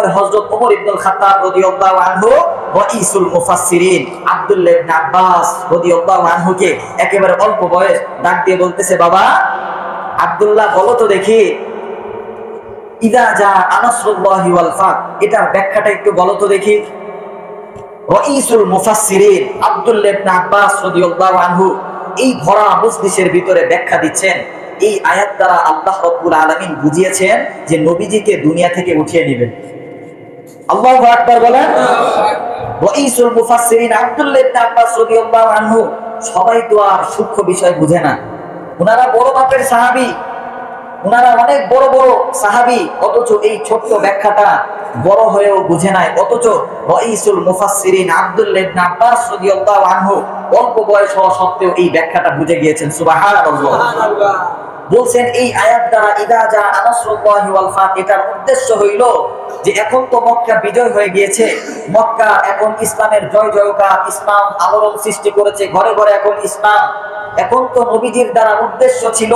এরপর হযরত ওমর ইবনুল খাত্তাব রাদিয়াল্লাহু আনহু রাইসুল মুফাসসিরিন আব্দুল্লাহ ইবনে আব্বাস রাদিয়াল্লাহু আনহুকে একেবারে অল্প বয়স ডাক দিয়ে বলতেছে, বাবা আব্দুল্লাহ বলো তো দেখি, ইদা জা আনাসরুল্লাহি ওয়াল ফাত, এটার ব্যাখ্যাটা একটু বলো তো দেখি। রাইসুল মুফাসসিরিন আব্দুল্লাহ ইবনে আব্বাস রাদিয়াল্লাহু আনহু এই ভরা মজলিসের ভিতরে ব্যাখ্যা দিচ্ছেন। এই আয়াত দ্বারা আল্লাহ রাব্বুল আলামিন বুঝিয়েছেন যে নবীজিকে দুনিয়া থেকে উঠিয়ে নেবেন। আল্লাহু আকবার বলেন। রাইসুল মুফাসসিরিন আব্দুল্লাহ ইবনে আব্বাস রাদিয়াল্লাহু আনহু সবাই তো আর সূক্ষ্ম বিষয় বুঝে না, ওনারা বড় মাপের সাহাবী, ওনারা অনেক বড় বড় সাহাবী, অথচ এই ছোট্ট ব্যাখ্যাটা বড় হয়েও বুঝে নাই। অথচ রাইসুল মুফাসসিরিন আব্দুল্লাহ ইবনে আব্বাস রাদিয়াল্লাহু আনহু অল্প বয়স হওয়া সত্ত্বেও এই ব্যাখ্যাটা বুঝে গিয়েছেন। সুবহানাল্লাহ। বলছেন এই আয়াত দ্বারা ইদা জা আনাসরুল্লাহি ওয়াল ফাত, এটার উদ্দেশ্য হইল যে এখন তো মক্কা বিজয় হয়ে গিয়েছে, মক্কা এখন ইসলামের জয় জয়কার, ইসলাম আলোড়ন সৃষ্টি করেছে, ঘরে ঘরে এখন ইসলাম। এখন তো নবীজির দ্বারা উদ্দেশ্য ছিল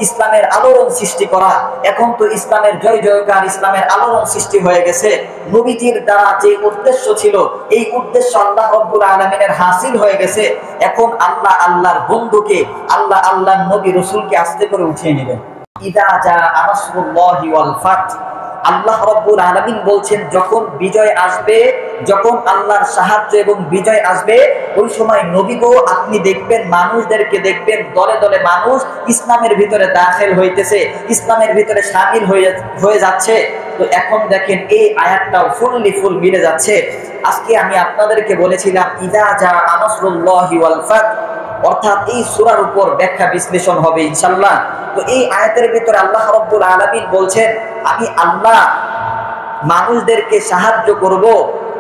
ইসলামের আলোড়ন সৃষ্টি করা, এখন তো ইসলামের জয় জয়কার, ইসলামের আলোড়ন সৃষ্টি হয়ে গেছে। নবীজির দ্বারা যে উদ্দেশ্য ছিল এই উদ্দেশ্য আল্লাহ রাব্বুল আলামিনের হাসিল হয়ে গেছে। এখন আল্লাহ আল্লাহর বন্ধুকে, আল্লাহ আল্লাহর নবী রাসূলকে আস্তে করে উঠিয়ে নেবেন। ইদা জা আনাসরুল্লাহি ওয়াল ফাত, আল্লাহ রাব্বুল আলামিন বলছেন যখন বিজয় আসবে, যখন আল্লাহর সাহায্য এবং বিজয় আসবে, ওই সময় নবীগো আপনি দেখবেন, মানুষদেরকে দেখবেন দলে দলে মানুষ ইসলামের ভিতরে দাখিল হইতেছে, ইসলামের ভিতরে শামিল হয়ে যাচ্ছে। তো এখন দেখেন এই আয়াতটাও ফুললি ফুল মিলে যাচ্ছে। আজকে আমি আপনাদেরকে বলেছিলাম ইদা জা আনাসরুল্লাহি ওয়াল ফাত, অর্থাৎ এই সূরার উপর ব্যাখ্যা বিশ্লেষণ হবে ইনশাআল্লাহ। তো এই আয়াতের ভিতরে আল্লাহ রাব্বুল আলামিন বলছেন আমি আল্লাহ মানুষদেরকে সাহায্য করব।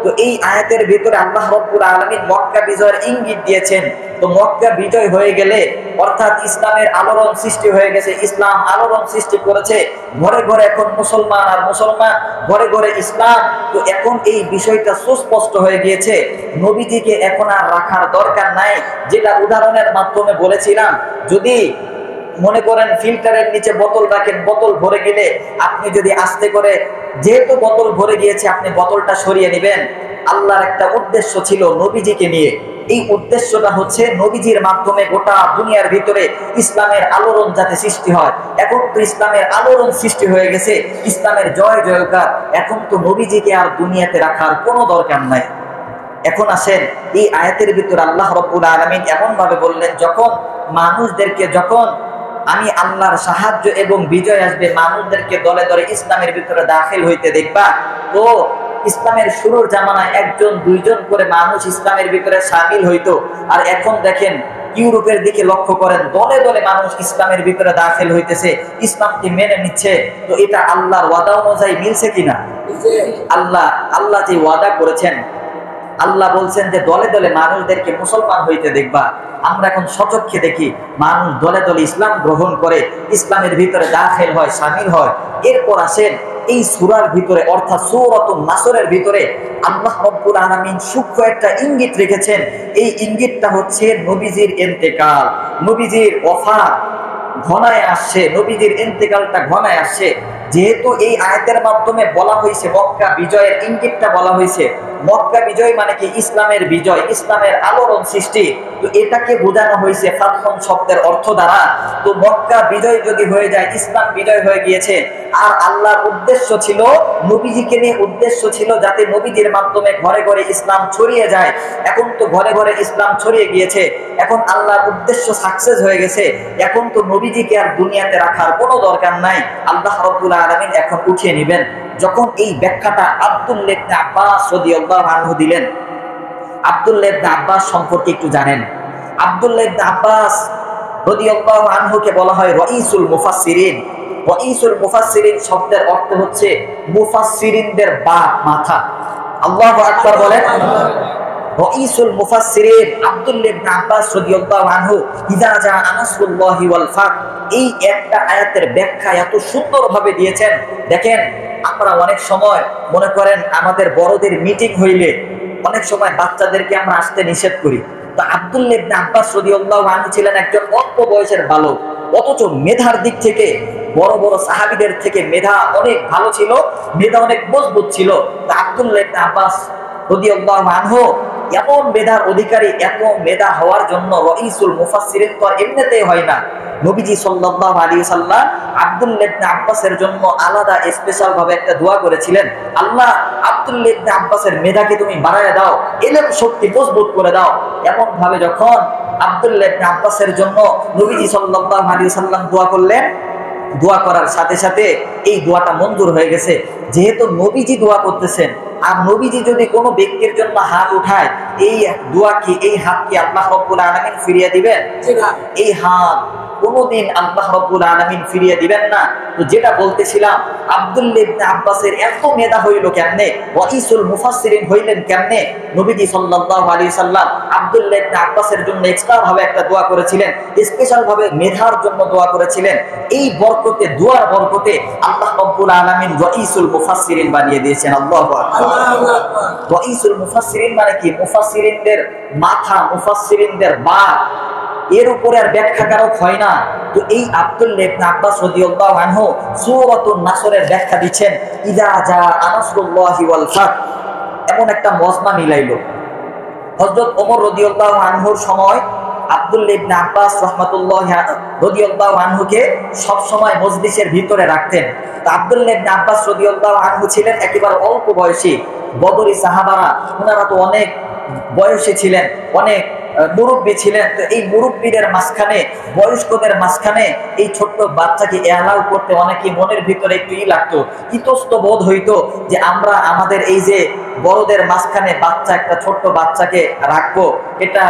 তো এই আয়াতের ভিতরে আল্লাহ রাব্বুল আলামিন মক্কা বিজয়ের ইঙ্গিত দিয়েছেন। তো মক্কা বিজয় হয়ে গেলে অর্থাৎ ইসলামের আলোড়ন সৃষ্টি হয়ে গেছে, ইসলাম আলোড়ন সৃষ্টি করেছে, ঘরে ঘরে এখন মুসলমান আর মুসলমান, ঘরে ঘরে ইসলাম। তো এখন এই বিষয়টা সুস্পষ্ট হয়ে গিয়েছে, নবীজিকে এখন আর রাখার দরকার নাই। যেটা উদাহরণের মাধ্যমে বলেছিলাম, যদি মনে করেন ফিল্টারের নিচে বোতল রাখেন, বোতল ভরে গেলে আপনি যদি আস্তে করে, যেহেতু বোতল ভরে গিয়েছে আপনি বোতলটা সরিয়ে নেবেন। আল্লাহর একটা উদ্দেশ্য ছিল নবীজিকে নিয়ে, এই উদ্দেশ্যটা হচ্ছে নবীজির মাধ্যমে গোটা দুনিয়ার ভিতরে ইসলামের আলোড়ন যাতে সৃষ্টি হয়। এখন তো ইসলামের আলোড়ন সৃষ্টি হয়ে গেছে, ইসলামের জয় জয়কার, এখন তো নবীজিকে আর দুনিয়াতে রাখার কোনো দরকার নাই। এখন আসেন এই আয়াতের ভিতরে আল্লাহ রাব্বুল আলামিন এমন ভাবে বললেন, যখন মানুষদেরকে, যখন আমি আল্লাহর সাহায্য এবং বিজয় আসবে, মানুষদেরকে দলে দলে ইসলামের ভিতরে দাখিল হইতে দেখবা। তো ইসলামের শুরুর জামানায় একজন দুইজন করে মানুষ ইসলামের ভিতরে শামিল হইতো, আর এখন দেখেন ইউরোপের দিকে লক্ষ্য করেন, দলে দলে মানুষ ইসলামের ভিতরে দাখিল হইতেছে, ইসলামকে মেনে নিচ্ছে। তো এটা আল্লাহর ওয়াদা অনুযায়ী মিলছে কিনা? আল্লাহ যে ওয়াদা করেছেন, আল্লাহ বলছেন যে দলে দলে মানুষদেরকে মুসলমান হইতে দেখবা। আমরা এখন সচক্ষে দেখি মানুষ দলে দলে ইসলাম গ্রহণ করে, ইসলামের ভিতরে দাখিল হয়, শামিল হয়। এরপর আসেন এই সূরার ভিতরে অর্থাৎ সূরাতুন নাসরের ভিতরে আল্লাহ রাব্বুল আলামিন সূক্ষ্ম একটা ইঙ্গিত রেখেছেন। এই ইঙ্গিতটা হচ্ছে নবীজির ইন্তেকাল, নবীজির ওফাত ঘনায় আসছে, নবীজির ইন্তেকালটা ঘনায় আসছে। যেহেতু এই আয়াতের মাধ্যমে বলা হয়েছে মক্কা বিজয়ের ইঙ্গিতটা বলা হয়েছে, মক্কা বিজয় মানে কি? ইসলামের বিজয়, ইসলামের আলোড়ন সৃষ্টি। তো এটাকে বোঝানো হয়েছে ফাতহুন শব্দের অর্থ দ্বারা। তো মক্কা বিজয় যদি হয়ে যায়, ইসলাম বিজয় হয়ে গিয়েছে, আর আল্লাহর উদ্দেশ্য ছিল নবীজিকে নিয়ে, উদ্দেশ্য ছিল যাতে নবীজির মাধ্যমে ঘরে ঘরে ইসলাম ছড়িয়ে যায়। এখন তো ঘরে ঘরে ইসলাম ছড়িয়ে গিয়েছে, এখন আল্লাহর উদ্দেশ্য সাকসেস হয়ে গেছে, এখন তো নবীজিকে আর দুনিয়াতে রাখার কোনো দরকার নাই। আল্লাহ রাব্বুল আলামিন এখন উঠিয়ে নেবেন। যখন এই ব্যাখ্যাটা আব্দুল্লাহ ইবনে আব্বাস রাদিয়াল্লাহু আনহু দিলেন, আব্দুল্লাহ ইবনে আব্বাস সম্পর্কে একটু জানেন। আব্দুল্লাহ ইবনে আব্বাস রাদিয়াল্লাহু আনহুকে বলা হয় রাইসুল মুফাসসিরিন। রাইসুল মুফাসসিরিন শব্দের অর্থ হচ্ছে মুফাসসিরিনদের বাপ, মাথা। আল্লাহু আকবার বলেন। রাইসুল মুফাসসিরিন আব্দুল্লাহ ইবনে আব্বাস রাদিয়াল্লাহু আনহু ইযা জা নাসরুল্লাহি ওয়াল ফাত, এই একটা আয়াতের ব্যাখ্যা এত সুন্দরভাবে দিয়েছেন। দেখেন, আমরা অনেক সময় মনে করেন আমাদের বড়দের মিটিং হইলে অনেক সময় বাচ্চাদেরকে আমরা আসতে নিষেধ করি। তো আব্দুল্লাহ ইবনে আব্বাস রাদিয়াল্লাহু আনহু ছিলেন একজন অল্প বয়সের বালক, অথচ মেধার দিক থেকে বড় বড় সাহাবীদের থেকে মেধা অনেক ভালো ছিল, মেধা অনেক মজবুত ছিল। তা আব্দুল্লাহ ইবনে আব্বাস রাদিয়াল্লাহু আনহু এমন মেধার অধিকারী, এত মেধা হওয়ার জন্য রাইসুল মুফাসসিরিন তো এমনিতেই হয় না। নবীজি সাল্লাল্লাহু আলাইহি ওয়াসাল্লাম আব্দুল্লাহ ইবনে আব্বাসের জন্য আলাদা স্পেশাল ভাবে একটা দোয়া করেছিলেন, আল্লাহ আব্দুল্লাহ ইবনে আব্বাসের মেধাকে তুমি বাড়ায় দাও, ইলম শক্তি মজবুত করে দাও। এমন ভাবে যখন আব্দুল্লাহ ইবনে আব্বাসের জন্য নবীজি সাল্লাল্লাহু আলাইহি ওয়াসাল্লাম দোয়া করলেন, দোয়া করার সাথে সাথে এই দোয়াটা মঞ্জুর হয়ে গেছে। যেহেতু নবীজি দোয়া করতেছেন, আর নবীজি যদি কোনো ব্যক্তির জন্য হাত উঠায়, এই দোয়া কি, এই হাত কি আল্লাহ রাব্বুল আলামিন ফিরিয়ে দিবেন? এই হাত কোনোদিন আল্লাহ রাব্বুল আলামিন ফিরিয়ে দিবেন না। তো যেটা বলতেছিলাম, আব্দুল্লাহ ইবনে আব্বাসের এত মেধা হইল কেমনে, রাইসুল মুফাসসিরিন হইলেন কেমনে? নবীজি সাল্লাল্লাহু আলাইহি সাল্লাম আব্দুল্লাহ ইবনে আব্বাসের জন্য এক্সট্রা ভাবে একটা দোয়া করেছিলেন, স্পেশাল ভাবে মেধার জন্য দোয়া করেছিলেন। এই বরকতে, দোয়ার বরকতে আল্লাহ রাব্বুল আলামিন রাইসুল মুফাসসিরিন বানিয়ে দিয়েছেন। আল্লাহু আকবার। রাইসুল মুফাসসিরিন মানে কি? মুফাসসিরিনদের মাথা, মুফাসসিরিনদের বাপ, এর উপরে আর ব্যাখ্যাকারক হয় না। তো এই আব্দুল্লাহ ইবনে আব্বাস রাদিয়াল্লাহু আনহু সূরাতুন নাসরের ব্যাখ্যা দিচ্ছেন, ইযা জা নাসরুল্লাহি ওয়াল ফাত, এমন একটা মজমা মিলাইলো। হযরত ওমর রাদিয়াল্লাহু আনহুর সময় আব্দুল্লাহ ইবনে আব্বাস রাদিয়াল্লাহু আনহুকে সব সময় মজলিসের ভিতরে রাখতেন। তো আব্দুল্লাহ ইবনে আব্বাস রাদিয়াল্লাহু আনহু ছিলেন একেবারে অল্প বয়সী। বদরি সাহাবারা, ওনারা তো অনেক বয়সী ছিলেন, অনেক মুরব্বী ছিলেন। তো এই মুরব্বীদের মাঝখানে, বয়স্কদের মাঝখানে এই ছোট্ট বাচ্চাকে এলাও করতে অনেকেই মনের ভিতরে একটু লাগতো, ইতস্ত বোধ হইতো যে আমরা আমাদের এই যে বড়দের মাঝখানে বাচ্চা, একটা ছোট্ট বাচ্চাকে রাখবো, এটা